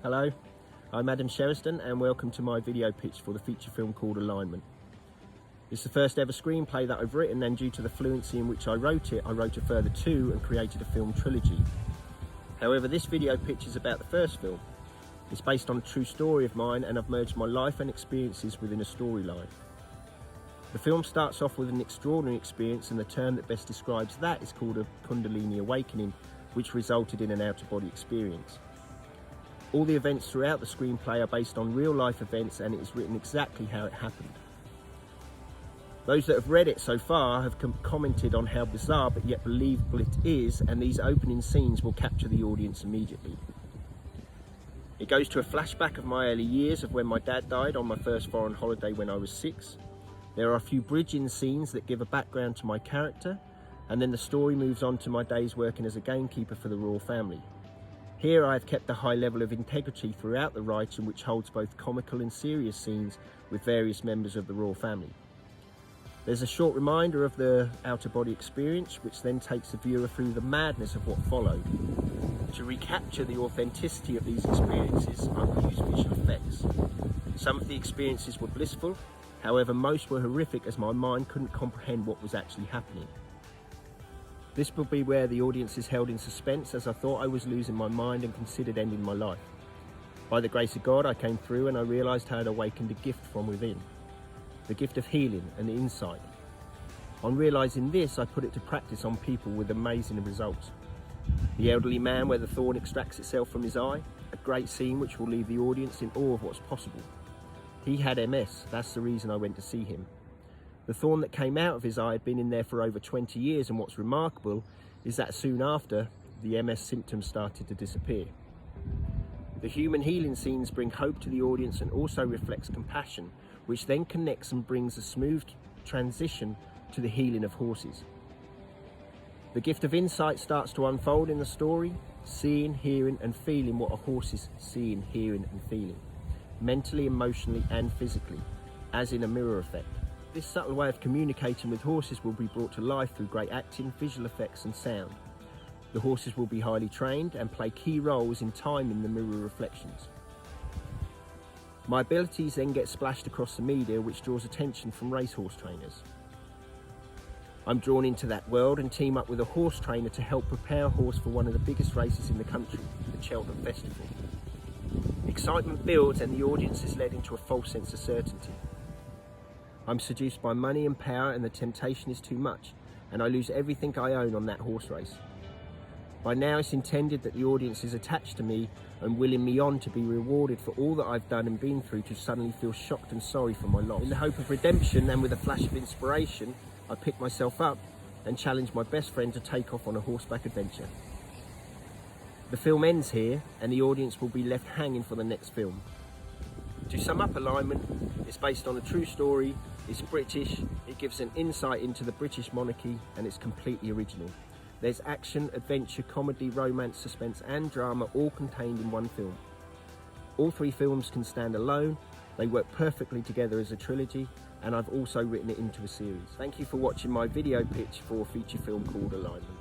Hello, I'm Adam Sherriston and welcome to my video pitch for the feature film called Alignment. It's the first ever screenplay that I've written, and due to the fluency in which I wrote a further two and created a film trilogy. However, this video pitch is about the first film. It's based on a true story of mine, and I've merged my life and experiences within a storyline. The film starts off with an extraordinary experience, and the term that best describes that is called a Kundalini awakening, which resulted in an out-of-body experience. All the events throughout the screenplay are based on real life events, and it is written exactly how it happened. Those that have read it so far have commented on how bizarre but yet believable it is, and these opening scenes will capture the audience immediately. It goes to a flashback of my early years, of when my dad died on my first foreign holiday when I was 6. There are a few bridging scenes that give a background to my character, and then the story moves on to my days working as a gamekeeper for the royal family. Here I have kept a high level of integrity throughout the writing, which holds both comical and serious scenes with various members of the royal family. There's a short reminder of the out-of-body experience, which then takes the viewer through the madness of what followed. To recapture the authenticity of these experiences, I will use visual effects. Some of the experiences were blissful, however most were horrific, as my mind couldn't comprehend what was actually happening. This will be where the audience is held in suspense, as I thought I was losing my mind and considered ending my life. By the grace of God, I came through, and I realised I had awakened a gift from within. The gift of healing and insight. On realising this, I put it to practice on people with amazing results. The elderly man where the thorn extracts itself from his eye, a great scene which will leave the audience in awe of what's possible. He had MS, that's the reason I went to see him. The thorn that came out of his eye had been in there for over 20 years, and what's remarkable is that soon after, the MS symptoms started to disappear. The human healing scenes bring hope to the audience and also reflects compassion, which then connects and brings a smooth transition to the healing of horses. The gift of insight starts to unfold in the story, seeing, hearing and feeling what a horse is seeing, hearing and feeling, mentally, emotionally and physically, as in a mirror effect. This subtle way of communicating with horses will be brought to life through great acting, visual effects and sound. The horses will be highly trained and play key roles in timing the mirror reflections. My abilities then get splashed across the media, which draws attention from racehorse trainers. I'm drawn into that world and team up with a horse trainer to help prepare a horse for one of the biggest races in the country, the Cheltenham Festival. Excitement builds and the audience is led into a false sense of certainty. I'm seduced by money and power, and the temptation is too much, and I lose everything I own on that horse race. By now it's intended that the audience is attached to me and willing me on to be rewarded for all that I've done and been through, to suddenly feel shocked and sorry for my loss. In the hope of redemption and with a flash of inspiration, I pick myself up and challenge my best friend to take off on a horseback adventure. The film ends here, and the audience will be left hanging for the next film. To sum up Alignment, it's based on a true story, it's British, it gives an insight into the British monarchy, and it's completely original. There's action, adventure, comedy, romance, suspense and drama all contained in one film. All 3 films can stand alone, they work perfectly together as a trilogy, and I've also written it into a series. Thank you for watching my video pitch for a feature film called Alignment.